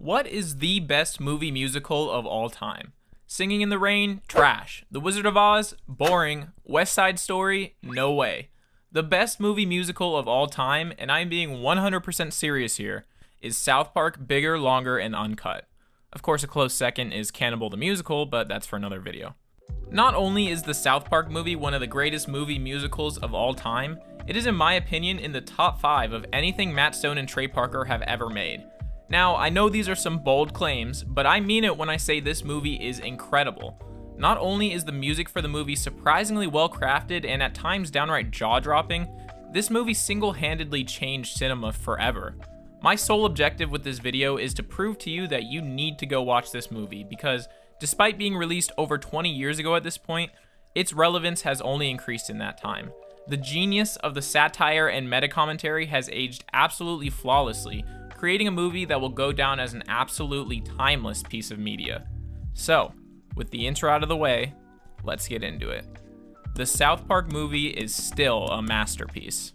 What is the best movie musical of all time? Singing in the Rain? Trash. The Wizard of Oz? Boring. West Side Story? No way. The best movie musical of all time, and I'm being 100% serious here, is South Park Bigger, Longer, and Uncut. Of course, a close second is Cannibal the Musical, but that's for another video. Not only is the South Park movie one of the greatest movie musicals of all time, it is in my opinion in the top 5 of anything Matt Stone and Trey Parker have ever made. Now, I know these are some bold claims, but I mean it when I say this movie is incredible. Not only is the music for the movie surprisingly well crafted and at times downright jaw-dropping, this movie single-handedly changed cinema forever. My sole objective with this video is to prove to you that you need to go watch this movie because despite being released over 20 years ago at this point, its relevance has only increased in that time. The genius of the satire and meta-commentary has aged absolutely flawlessly, creating a movie that will go down as an absolutely timeless piece of media. So, with the intro out of the way, let's get into it. The South Park movie is still a masterpiece.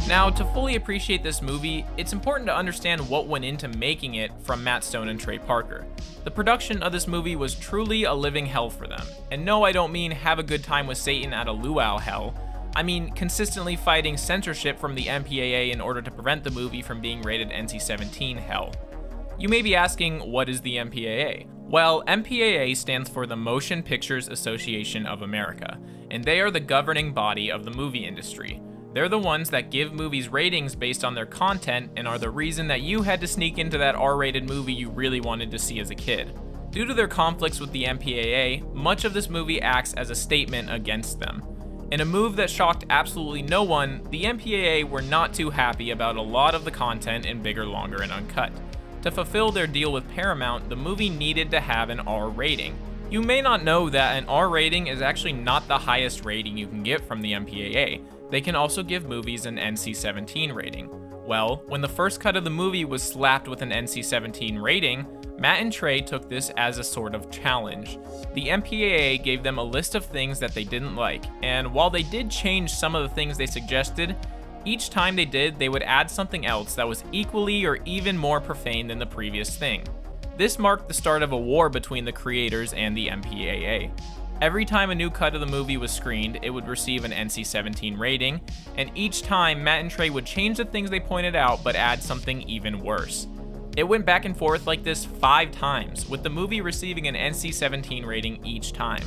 Now, to fully appreciate this movie, it's important to understand what went into making it from Matt Stone and Trey Parker. The production of this movie was truly a living hell for them. And no, I don't mean have a good time with Satan at a luau hell. I mean consistently fighting censorship from the MPAA in order to prevent the movie from being rated NC-17 hell. You may be asking, what is the MPAA? Well, MPAA stands for the Motion Pictures Association of America, and they are the governing body of the movie industry. They're the ones that give movies ratings based on their content and are the reason that you had to sneak into that R-rated movie you really wanted to see as a kid. Due to their conflicts with the MPAA, much of this movie acts as a statement against them. In a move that shocked absolutely no one, the MPAA were not too happy about a lot of the content in Bigger, Longer, and Uncut. To fulfill their deal with Paramount, the movie needed to have an R rating. You may not know that an R rating is actually not the highest rating you can get from the MPAA. They can also give movies an NC-17 rating. Well, when the first cut of the movie was slapped with an NC-17 rating, Matt and Trey took this as a sort of challenge. The MPAA gave them a list of things that they didn't like, and while they did change some of the things they suggested, each time they did, they would add something else that was equally or even more profane than the previous thing. This marked the start of a war between the creators and the MPAA. Every time a new cut of the movie was screened, it would receive an NC-17 rating, and each time Matt and Trey would change the things they pointed out but add something even worse. It went back and forth like this 5 times, with the movie receiving an NC-17 rating each time.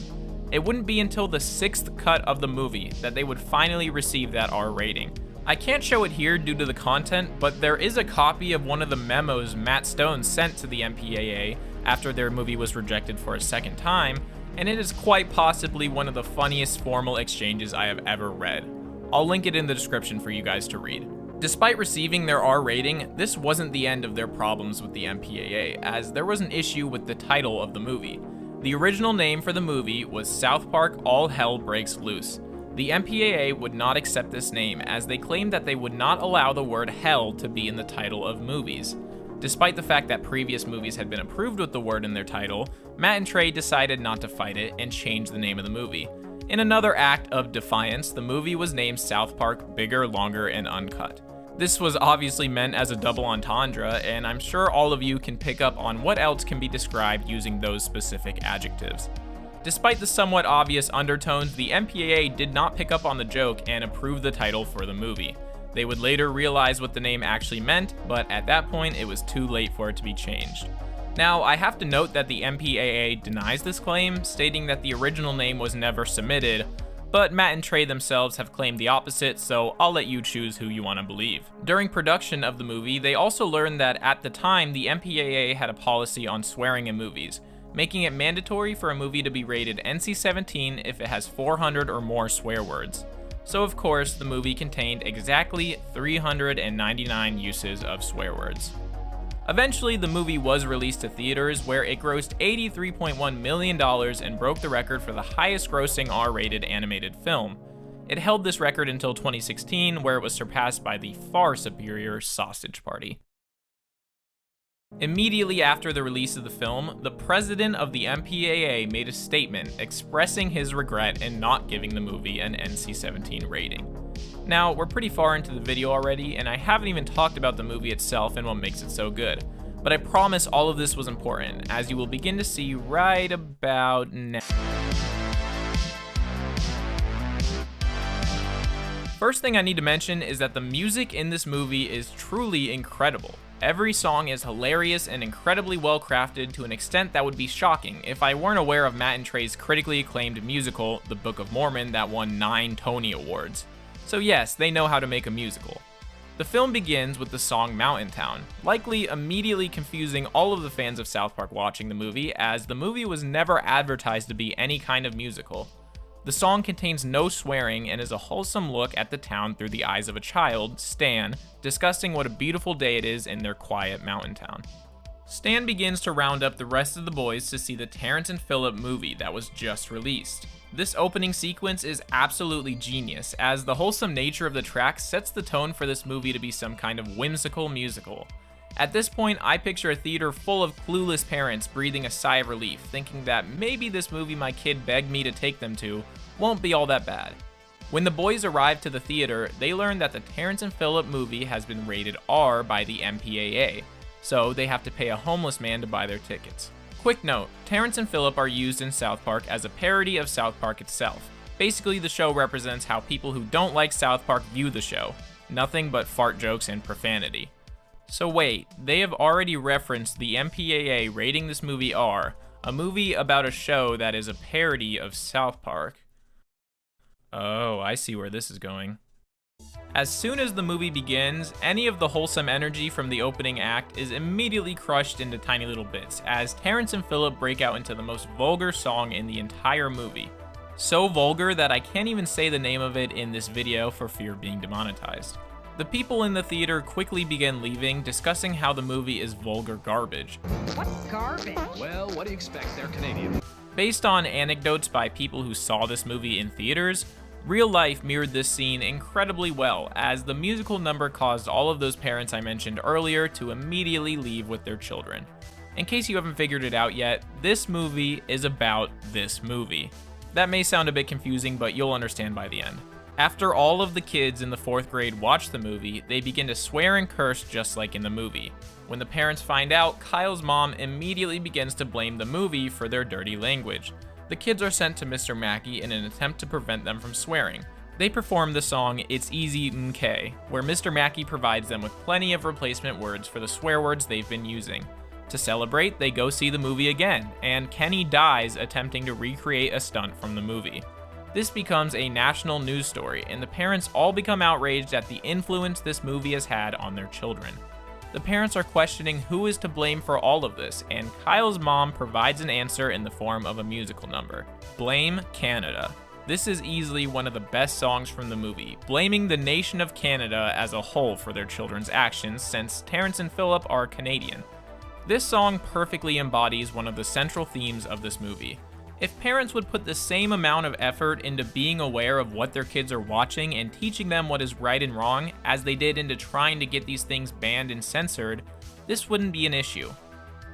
It wouldn't be until the 6th cut of the movie that they would finally receive that R rating. I can't show it here due to the content, but there is a copy of one of the memos Matt Stone sent to the MPAA after their movie was rejected for a second time, and it is quite possibly one of the funniest formal exchanges I have ever read. I'll link it in the description for you guys to read. Despite receiving their R rating, this wasn't the end of their problems with the MPAA, as there was an issue with the title of the movie. The original name for the movie was South Park All Hell Breaks Loose. The MPAA would not accept this name, as they claimed that they would not allow the word hell to be in the title of movies. Despite the fact that previous movies had been approved with the word in their title, Matt and Trey decided not to fight it and changed the name of the movie. In another act of defiance, the movie was named South Park Bigger, Longer, and Uncut. This was obviously meant as a double entendre, and I'm sure all of you can pick up on what else can be described using those specific adjectives. Despite the somewhat obvious undertones, the MPAA did not pick up on the joke and approved the title for the movie. They would later realize what the name actually meant, but at that point it was too late for it to be changed. Now, I have to note that the MPAA denies this claim, stating that the original name was never submitted, but Matt and Trey themselves have claimed the opposite, so I'll let you choose who you want to believe. During production of the movie, they also learned that at the time the MPAA had a policy on swearing in movies, making it mandatory for a movie to be rated NC-17 if it has 400 or more swear words. So of course, the movie contained exactly 399 uses of swear words. Eventually, the movie was released to theaters, where it grossed $83.1 million and broke the record for the highest grossing R-rated animated film. It held this record until 2016, where it was surpassed by the far superior Sausage Party. Immediately after the release of the film, the president of the MPAA made a statement expressing his regret in not giving the movie an NC-17 rating. Now, we're pretty far into the video already, and I haven't even talked about the movie itself and what makes it so good. But I promise all of this was important, as you will begin to see right about now. First thing I need to mention is that the music in this movie is truly incredible. Every song is hilarious and incredibly well crafted to an extent that would be shocking if I weren't aware of Matt and Trey's critically acclaimed musical, The Book of Mormon, that won 9 Tony Awards. So yes, they know how to make a musical. The film begins with the song Mountain Town, likely immediately confusing all of the fans of South Park watching the movie, as the movie was never advertised to be any kind of musical. The song contains no swearing and is a wholesome look at the town through the eyes of a child, Stan, discussing what a beautiful day it is in their quiet mountain town. Stan begins to round up the rest of the boys to see the Terrence and Phillip movie that was just released. This opening sequence is absolutely genius, as the wholesome nature of the track sets the tone for this movie to be some kind of whimsical musical. At this point, I picture a theater full of clueless parents breathing a sigh of relief, thinking that maybe this movie my kid begged me to take them to won't be all that bad. When the boys arrive to the theater, they learn that the Terrence and Phillip movie has been rated R by the MPAA, so they have to pay a homeless man to buy their tickets. Quick note, Terrence and Phillip are used in South Park as a parody of South Park itself. Basically, the show represents how people who don't like South Park view the show. Nothing but fart jokes and profanity. So wait, they have already referenced the MPAA rating this movie R, a movie about a show that is a parody of South Park. Oh, I see where this is going. As soon as the movie begins, any of the wholesome energy from the opening act is immediately crushed into tiny little bits, as Terrence and Phillip break out into the most vulgar song in the entire movie. So vulgar that I can't even say the name of it in this video for fear of being demonetized. The people in the theater quickly begin leaving, discussing how the movie is vulgar garbage. What's garbage? Well, what do you expect? They're Canadian. Based on anecdotes by people who saw this movie in theaters, real life mirrored this scene incredibly well, as the musical number caused all of those parents I mentioned earlier to immediately leave with their children. In case you haven't figured it out yet, this movie is about this movie. That may sound a bit confusing, but you'll understand by the end. After all of the kids in the 4th grade watch the movie, they begin to swear and curse just like in the movie. When the parents find out, Kyle's mom immediately begins to blame the movie for their dirty language. The kids are sent to Mr. Mackey in an attempt to prevent them from swearing. They perform the song It's Easy N'K, where Mr. Mackey provides them with plenty of replacement words for the swear words they've been using. To celebrate, they go see the movie again, and Kenny dies attempting to recreate a stunt from the movie. This becomes a national news story, and the parents all become outraged at the influence this movie has had on their children. The parents are questioning who is to blame for all of this, and Kyle's mom provides an answer in the form of a musical number. Blame Canada. This is easily one of the best songs from the movie, blaming the nation of Canada as a whole for their children's actions, since Terrence and Phillip are Canadian. This song perfectly embodies one of the central themes of this movie. If parents would put the same amount of effort into being aware of what their kids are watching and teaching them what is right and wrong as they did into trying to get these things banned and censored, this wouldn't be an issue.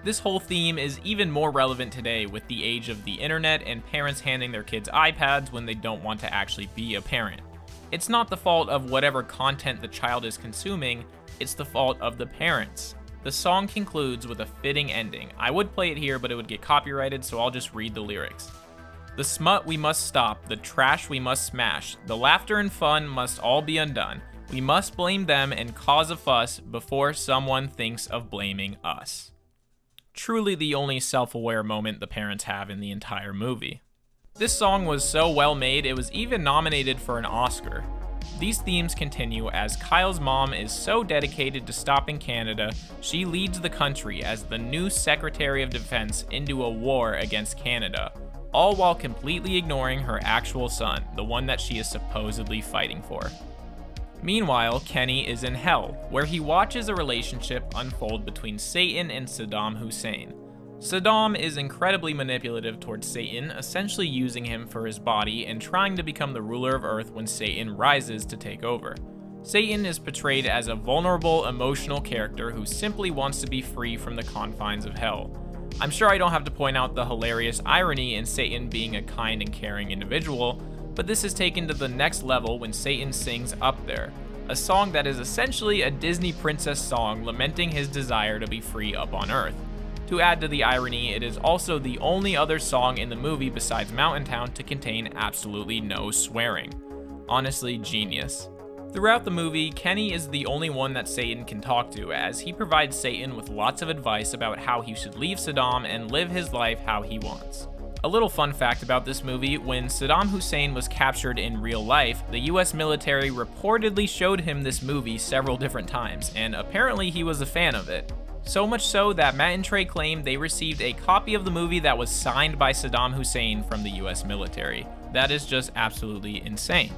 This whole theme is even more relevant today with the age of the internet and parents handing their kids iPads when they don't want to actually be a parent. It's not the fault of whatever content the child is consuming, it's the fault of the parents. The song concludes with a fitting ending. I would play it here, but it would get copyrighted, so I'll just read the lyrics. The smut we must stop, the trash we must smash, the laughter and fun must all be undone. We must blame them and cause a fuss before someone thinks of blaming us. Truly the only self-aware moment the parents have in the entire movie. This song was so well made, it was even nominated for an Oscar. These themes continue as Kyle's mom is so dedicated to stopping Canada, she leads the country as the new Secretary of Defense into a war against Canada, all while completely ignoring her actual son, the one that she is supposedly fighting for. Meanwhile, Kenny is in hell, where he watches a relationship unfold between Satan and Saddam Hussein. Saddam is incredibly manipulative towards Satan, essentially using him for his body and trying to become the ruler of Earth when Satan rises to take over. Satan is portrayed as a vulnerable, emotional character who simply wants to be free from the confines of hell. I'm sure I don't have to point out the hilarious irony in Satan being a kind and caring individual, But this is taken to the next level when Satan sings Up There, a song that is essentially a Disney princess song lamenting his desire to be free up on Earth. To add to the irony, it is also the only other song in the movie besides Mountain Town to contain absolutely no swearing. Honestly, genius. Throughout the movie, Kenny is the only one that Satan can talk to, as he provides Satan with lots of advice about how he should leave Saddam and live his life how he wants. A little fun fact about this movie, when Saddam Hussein was captured in real life, the US military reportedly showed him this movie several different times, and apparently he was a fan of it. So much so that Matt and Trey claim they received a copy of the movie that was signed by Saddam Hussein from the US military. That is just absolutely insane.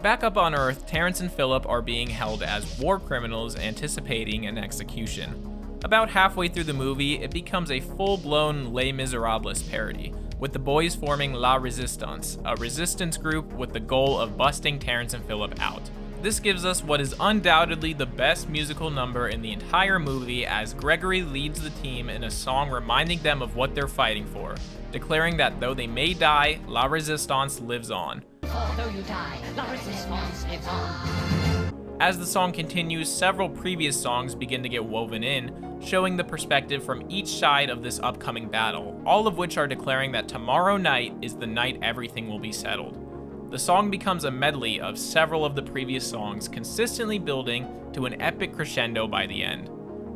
Back up on Earth, Terrence and Philip are being held as war criminals anticipating an execution. About halfway through the movie, it becomes a full-blown Les Miserables parody, with the boys forming La Resistance, a resistance group with the goal of busting Terrence and Philip out. This gives us what is undoubtedly the best musical number in the entire movie, as Gregory leads the team in a song reminding them of what they're fighting for, declaring that though they may die, La Resistance lives on. Although you die, La Resistance lives on. As the song continues, several previous songs begin to get woven in, showing the perspective from each side of this upcoming battle, all of which are declaring that tomorrow night is the night everything will be settled. The song becomes a medley of several of the previous songs, consistently building to an epic crescendo by the end.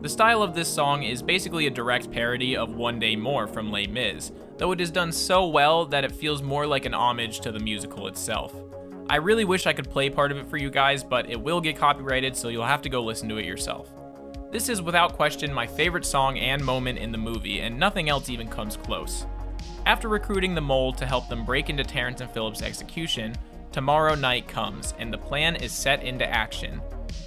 The style of this song is basically a direct parody of One Day More from Les Mis, though it is done so well that it feels more like an homage to the musical itself. I really wish I could play part of it for you guys, but it will get copyrighted, so you'll have to go listen to it yourself. This is without question my favorite song and moment in the movie, and nothing else even comes close. After recruiting the mole to help them break into Terrence and Philip's execution, tomorrow night comes, and the plan is set into action.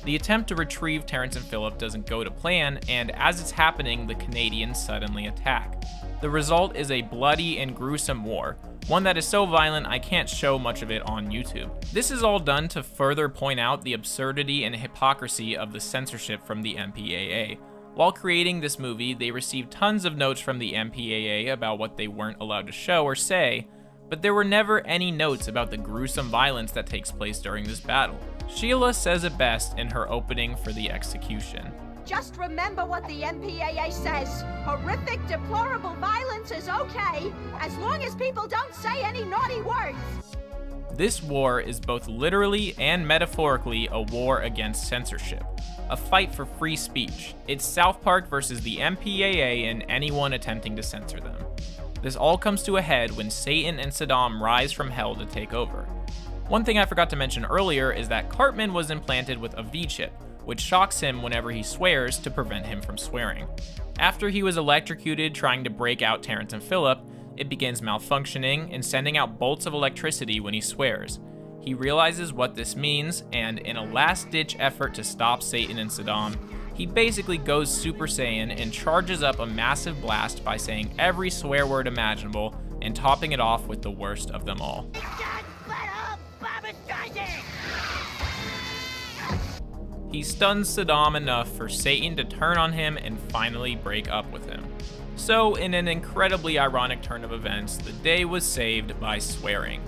The attempt to retrieve Terrence and Philip doesn't go to plan, and as it's happening, the Canadians suddenly attack. The result is a bloody and gruesome war, one that is so violent I can't show much of it on YouTube. This is all done to further point out the absurdity and hypocrisy of the censorship from the MPAA. While creating this movie, they received tons of notes from the MPAA about what they weren't allowed to show or say, but there were never any notes about the gruesome violence that takes place during this battle. Sheila says it best in her opening for the execution. Just remember what the MPAA says. Horrific, deplorable violence is okay, as long as people don't say any naughty words. This war is both literally and metaphorically a war against censorship, a fight for free speech. It's South Park versus the MPAA and anyone attempting to censor them. This all comes to a head when Satan and Saddam rise from hell to take over. One thing I forgot to mention earlier is that Cartman was implanted with a V-chip, which shocks him whenever he swears to prevent him from swearing. After he was electrocuted trying to break out Terrence and Philip, it begins malfunctioning and sending out bolts of electricity when he swears. He realizes what this means, and in a last-ditch effort to stop Satan and Saddam, he basically goes Super Saiyan and charges up a massive blast by saying every swear word imaginable and topping it off with the worst of them all. He stuns Saddam enough for Satan to turn on him and finally break up with him. So, in an incredibly ironic turn of events, the day was saved by swearing.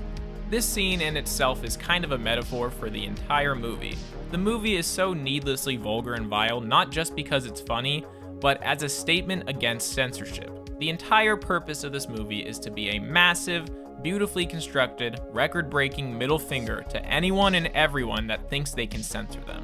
This scene in itself is kind of a metaphor for the entire movie. The movie is so needlessly vulgar and vile not just because it's funny, but as a statement against censorship. The entire purpose of this movie is to be a massive, beautifully constructed, record-breaking middle finger to anyone and everyone that thinks they can censor them.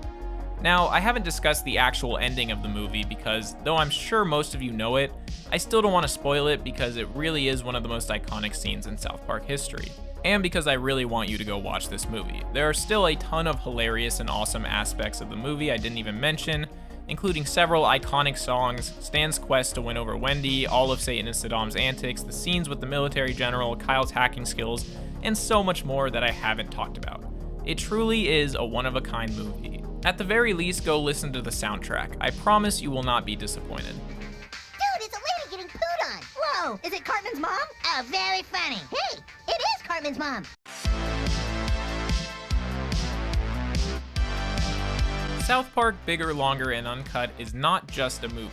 Now, I haven't discussed the actual ending of the movie because, though I'm sure most of you know it, I still don't want to spoil it because it really is one of the most iconic scenes in South Park history, and because I really want you to go watch this movie. There are still a ton of hilarious and awesome aspects of the movie I didn't even mention, including several iconic songs, Stan's quest to win over Wendy, all of Satan and Saddam's antics, the scenes with the military general, Kyle's hacking skills, and so much more that I haven't talked about. It truly is a one-of-a-kind movie. At the very least, go listen to the soundtrack. I promise you will not be disappointed. Dude, it's a lady getting pooed on. Whoa, is it Cartman's mom? Oh, very funny. Hey, it is Cartman's mom. South Park Bigger, Longer, and Uncut is not just a movie.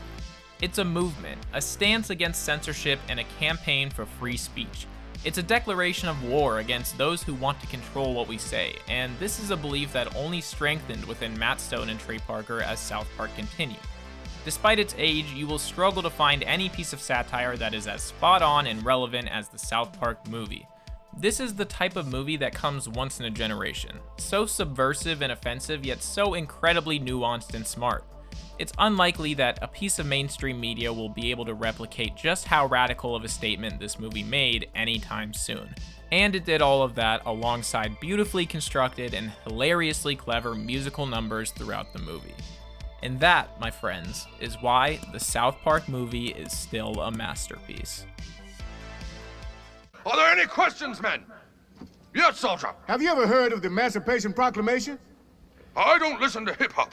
It's a movement, a stance against censorship, and a campaign for free speech. It's a declaration of war against those who want to control what we say, and this is a belief that only strengthened within Matt Stone and Trey Parker as South Park continued. Despite its age, you will struggle to find any piece of satire that is as spot on and relevant as the South Park movie. This is the type of movie that comes once in a generation, so subversive and offensive, yet so incredibly nuanced and smart. It's unlikely that a piece of mainstream media will be able to replicate just how radical of a statement this movie made anytime soon. And it did all of that alongside beautifully constructed and hilariously clever musical numbers throughout the movie. And that, my friends, is why the South Park movie is still a masterpiece. Are there any questions, men? Yes, soldier. Have you ever heard of the Emancipation Proclamation? I don't listen to hip-hop.